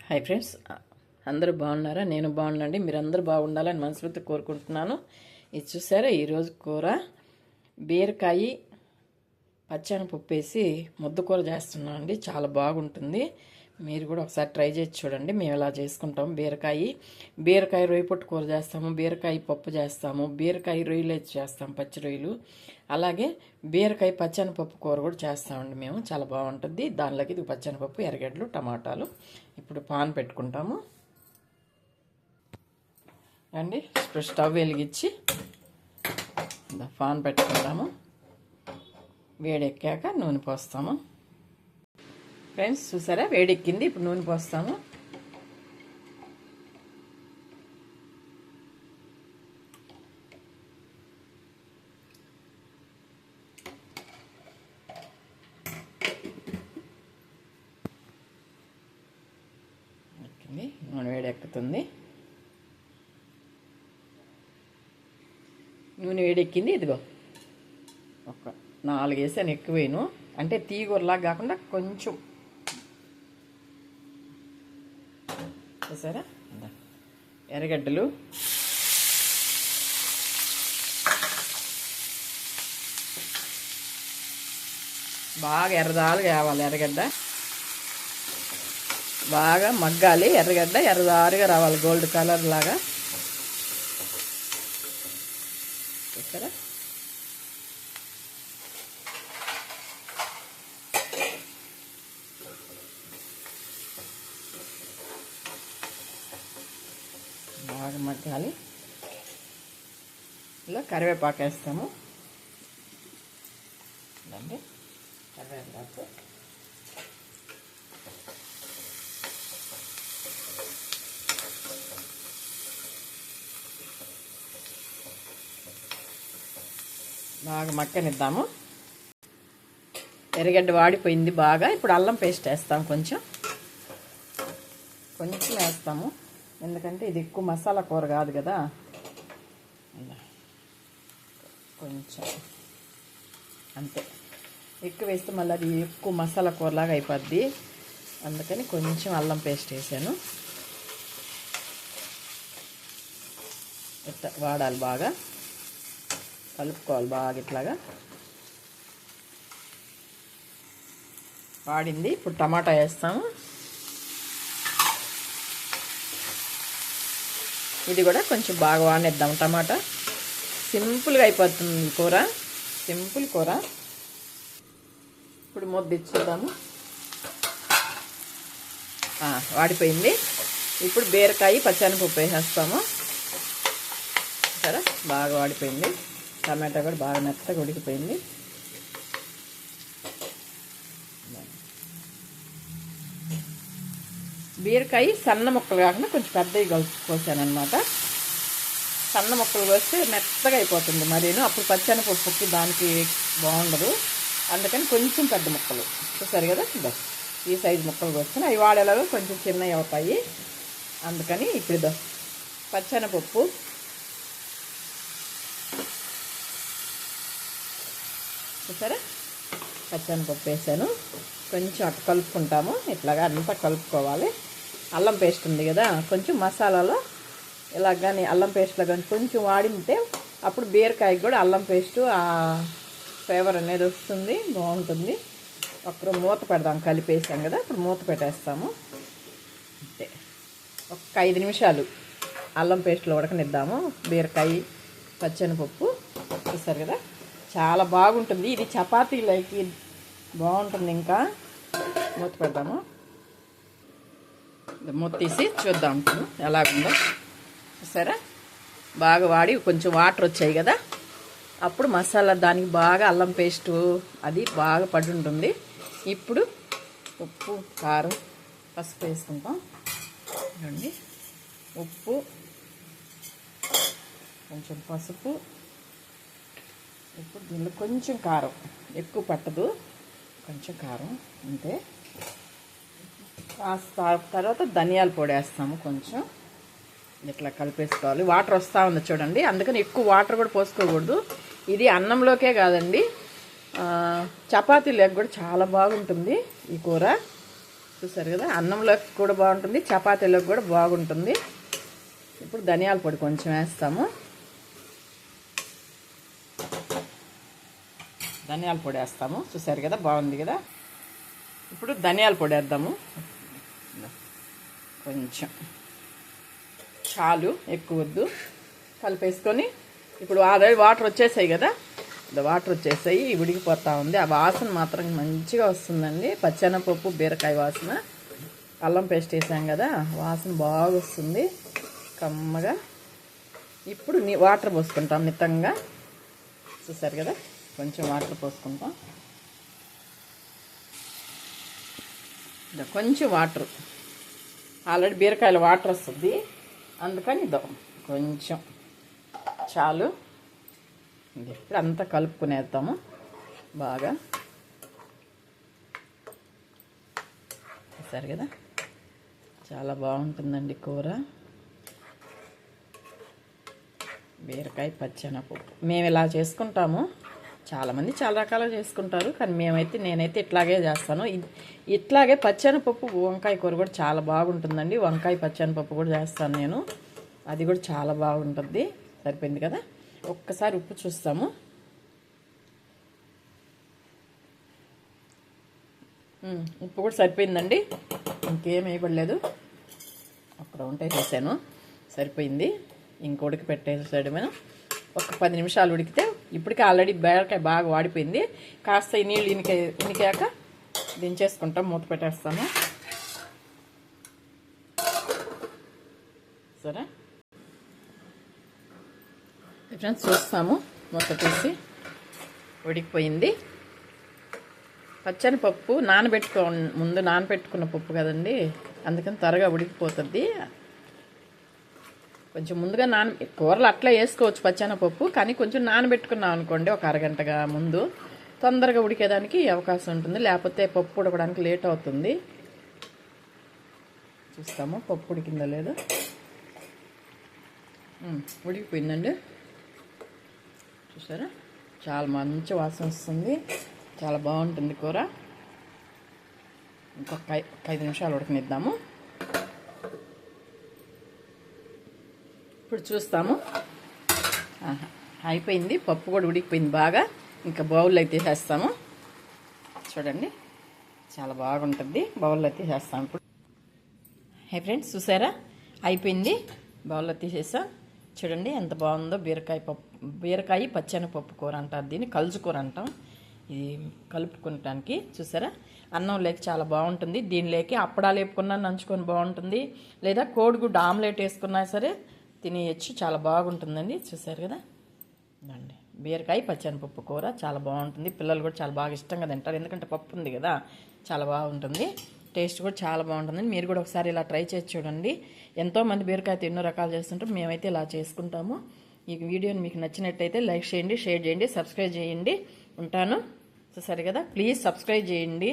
Hi friends, అందరూ బాగున్నారా? నేను బాగున్నాండి. మీరు అందరూ బాగుండాలని మనస్ఫూర్తి కోరుకుంటున్నాను. ఇది చూసారా, ఈరోజు కూర బీరకాయ పచ్చెనపప్పు వేసి ముద్ద కూర చేస్తున్నాను అండి. చాలా బాగుంటుంది. మీరు కూడా ఒకసారి ట్రై చేసి చూడండి. మేము ఎలా చేసుకుంటాము. బీరకాయ రొయ్య పొట్టు కూర చేస్తాము, బీరకాయ పప్పు చేస్తాము, బీరకాయ రొయ్యలు చేస్తాము, పచ్చి రొయ్యలు. అలాగే బీరకాయ పచ్చెనపప్పు కూర కూడా చేస్తామండి మేము. చాలా బాగుంటుంది. దానిలోకి ఇది పచ్చెనపప్పు, ఎర్రగడ్డలు, టమాటాలు. ఇప్పుడు పాన్ పెట్టుకుంటాము అండి. ఇప్పుడు స్టవ్ వెలిగించి పాన్ పెట్టుకుంటాము. వేడెక్కాక నూనె పోస్తాము. ఫ్రెండ్స్ చూసారా, వేడెక్కింది. ఇప్పుడు నూనె పోస్తాము. నూనె వేడెక్కుతుంది. నూనె వేడెక్కింది. ఇదిగో ఒక 4 వేసాను, ఎక్కువేను. అంటే తీగూరలాగా కాకుండా కొంచెం. చూసారా, ఎర్రగడ్డలు, బాగా ఎర్రదాలుగా కావాలి. ఎర్రగడ్డ బాగా మగ్గాలి. ఎర్రగడ్డ ఎర్రదారుగా రావాలి, గోల్డ్ కలర్ లాగా. చూసారా, బాగా మగ్గాలి. ఇలా కరివేపాకు వేస్తాము. అంటే కరివేపాకు బాగా మక్కనిద్దాము. ఎర్రగడ్డ వాడిపోయింది బాగా. ఇప్పుడు అల్లం పేస్ట్ వేస్తాం. కొంచెం వేస్తాము, ఎందుకంటే ఇది ఎక్కువ మసాలా కూర కాదు కదా. కొంచెం అంతే. ఎక్కువ వేస్తే మళ్ళీ అది ఎక్కువ మసాలా కూరలాగా అయిపోద్ది. అందుకని కొంచెం అల్లం పేస్ట్ వేసాను. ఇట్లా వాడాలి, బాగా కలుపుకోవాలి. బాగా ఇట్లాగా వాడింది. ఇప్పుడు టమాటా వేస్తాము. ఇది కూడా కొంచెం బాగా వాడిద్దాం. టమాటా సింపుల్గా అయిపోతుంది కూర, సింపుల్ కూర. ఇప్పుడు ముద్ద ఇచ్చేద్దాము. వాడిపోయింది. ఇప్పుడు బీరకాయ పచ్చెనపప్పు వేసేస్తాము. సరే, బాగా వాడిపోయింది. టమాటా కూడా బాగా మెత్తగా ఉడికిపోయింది. బీరకాయ సన్న ముక్కలు కాకుండా కొంచెం పెద్దవి కోసాను అనమాట. సన్న ముక్కలు కోస్తే మెత్తగా అయిపోతుంది మరీను. అప్పుడు పచ్చెనపప్పుకి దానికి బాగుండదు. అందుకని కొంచెం పెద్ద ముక్కలు. చూసారు కదా, ఈ సైజు ముక్కలు కోస్తాను. అవి వాడేలాగా కొంచెం చిన్నవి అవుతాయి. అందుకని ఇప్పుడు పచ్చెనపప్పు, చూసారా, పచ్చెనపప్పు వేసాను. కొంచెం అటు కలుపుకుంటాము. ఇట్లాగా అంతా కలుపుకోవాలి. అల్లం పేస్ట్ ఉంది కదా, కొంచెం మసాలాలో ఇలా కానీ అల్లం పేస్ట్లో కానీ కొంచెం వాడితే అప్పుడు బీరకాయకి కూడా అల్లం పేస్టు ఆ ఫ్లేవర్ అనేది వస్తుంది, బాగుంటుంది. ఒక్కరు మూత పెడదాం. కలిపేసాం కదా, ఇప్పుడు మూత పెట్టేస్తాము. అంతే, ఒక 5 నిమిషాలు అల్లం పేస్ట్లో ఉడకనిద్దాము. బీరకాయ పచ్చెనపప్పు చూసారు కదా, చాలా బాగుంటుంది. ఇది చపాతీలకి బాగుంటుంది. ఇంకా మూత పెడదాము. మూత తీసి చూద్దాం ఎలాగుందో. చూసారా, బాగా వాడి కొంచెం వాటర్ వచ్చాయి కదా, అప్పుడు మసాలా దానికి బాగా అల్లం పేస్టు అది బాగా పడి ఉంటుంది. ఇప్పుడు ఉప్పు, కారం, పసుపు వేసుకుంటాం. చూడండి, ఉప్పు, కొంచెం పసుపు. ఇప్పుడు దీనిలో కొంచెం కారం, ఎక్కువ పట్టదు, కొంచెం కారం అంతే. తర్వాత ధనియాల పొడి వేస్తాము. కొంచెం ఇట్లా కలిపేసుకోవాలి. వాటర్ వస్తూ ఉంది చూడండి, అందుకని ఎక్కువ వాటర్ కూడా పోసుకోకూడదు. ఇది అన్నంలోకే కాదండి, చపాతీలకు కూడా చాలా బాగుంటుంది ఈ కూర. చూసారు కదా, అన్నంలోకి కూడా బాగుంటుంది, చపాతీలోకి కూడా బాగుంటుంది. ఇప్పుడు ధనియాల పొడి కొంచెం వేస్తాము. ధనియాల పొడి వేస్తాము. చూసారు కదా, బాగుంది కదా. ఇప్పుడు ధనియాల పొడి వేద్దాము. కొంచెం చాలు, ఎక్కువ వద్దు. కలిపేసుకొని ఇప్పుడు ఆల్రెడీ వాటర్ వచ్చేసాయి కదా, వాటర్ వచ్చేసాయి, ఉడికిపోతూ ఉంది. ఆ వాసన మాత్రం మంచిగా వస్తుందండి. పచ్చెనపప్పు బీరకాయ వాసన. అల్లం పేస్ట్ వేసాం కదా, వాసన బాగా వస్తుంది కమ్మగా. ఇప్పుడు వాటర్ పోసుకుంటాం మితంగా. చూసారు కదా, కొంచెం వాటర్ పోసుకుంటాం. కొంచెం వాటర్, ఆల్రెడీ బీరకాయలు వాటర్ వస్తుంది, అందుకని కొంచెం చాలు. ఇప్పుడు అంతా కలుపుకునేద్దాము బాగా. చూసారు కదా, చాలా బాగుంటుందండి కూర. బీరకాయ పచ్చెనపప్పు మేము ఇలా చేసుకుంటాము. చాలామంది చాలా రకాలుగా చేసుకుంటారు, కానీ నేనైతే ఇట్లాగే చేస్తాను. ఇట్లాగే పచ్చెనపప్పు వంకాయ కూర కూడా చాలా బాగుంటుందండి. వంకాయ పచ్చెనపప్పు కూడా చేస్తాను నేను, అది కూడా చాలా బాగుంటుంది. సరిపోయింది కదా, ఒక్కసారి ఉప్పు చూస్తాము. ఉప్పు కూడా సరిపోయిందండి, ఇంకేం వేయబడలేదు. అక్కడ ఉంటే వేసాను, సరిపోయింది. ఇంకొడికి పెట్టేసాడు మనం. ఒక 10 నిమిషాలు ఉడికితే, ఇప్పటికే ఆల్రెడీ బీరకాయ బాగా వాడిపోయింది. కాస్త ఈ నీళ్ళు ఇనికాక దించేసుకుంటాం, మూత పెట్టేస్తాము. సరే ఫ్రెండ్స్, చూస్తాము. మూత తీసి ఉడికిపోయింది. పచ్చెనపప్పు ముందు నానబెట్టుకున్న పప్పు కదండి, అందుకని త్వరగా ఉడికిపోతుంది. కొంచెం ముందుగా కూరలు అట్లా వేసుకోవచ్చు పచ్చెనపప్పు, కానీ కొంచెం నానబెట్టుకున్నాం అనుకోండి ఒక అరగంటగా ముందు, తొందరగా ఉడికేదానికి అవకాశం ఉంటుంది. లేకపోతే పప్పు ఉడకడానికి లేట్ అవుతుంది. చూస్తాము పప్పు ఉడికిందో లేదో. ఉడికిపోయిందండి. చూసారా, చాలా మంచి వాసన వస్తుంది, చాలా బాగుంటుంది కూర. ఇంకొక 5 నిమిషాలు ఉడకనిద్దాము. ఇప్పుడు చూస్తాము, అయిపోయింది. పప్పు కూడా ఉడికిపోయింది బాగా. ఇంకా బౌల్లో అయితే తీసేస్తాము. చూడండి, చాలా బాగుంటుంది. బౌల్లో తీసేస్తాము ఇప్పుడు. హై ఫ్రెండ్స్, చూసారా, అయిపోయింది. బౌల్లో తీసేసాం. చూడండి ఎంత బాగుందో. బీరకాయ పచ్చెనపప్పు కూర అంటారు దీన్ని, కలుజు కూర అంటాం. ఇది కలుపుకోవటానికి చూసారా, అన్నం లేక చాలా బాగుంటుంది. దీనిలోకి అప్పడాలు వేపుకున్నా నంచుకొని బాగుంటుంది, లేదా కోడిగుడ్డు ఆమ్లెట్ వేసుకున్నా సరే తినేయచ్చు, చాలా బాగుంటుందండి. చూసారు కదా అండి, బీరకాయ పచ్చెనపప్పు కూర చాలా బాగుంటుంది. పిల్లలు కూడా చాలా బాగా ఇష్టంగా తింటారు, ఎందుకంటే పప్పు ఉంది కదా, చాలా బాగుంటుంది. టేస్ట్ కూడా చాలా బాగుంటుందండి. మీరు కూడా ఒకసారి ఇలా ట్రై చేసి చూడండి. ఎంతోమంది బీరకాయతో ఎన్నో రకాలు చేస్తుంటారు, మేమైతే ఇలా చేసుకుంటాము. ఈ వీడియోని మీకు నచ్చినట్టయితే లైక్ చేయండి, షేర్ చేయండి, సబ్స్క్రైబ్ చేయండి. ఉంటాను. చూసారు కదా, ప్లీజ్ సబ్స్క్రైబ్ చేయండి.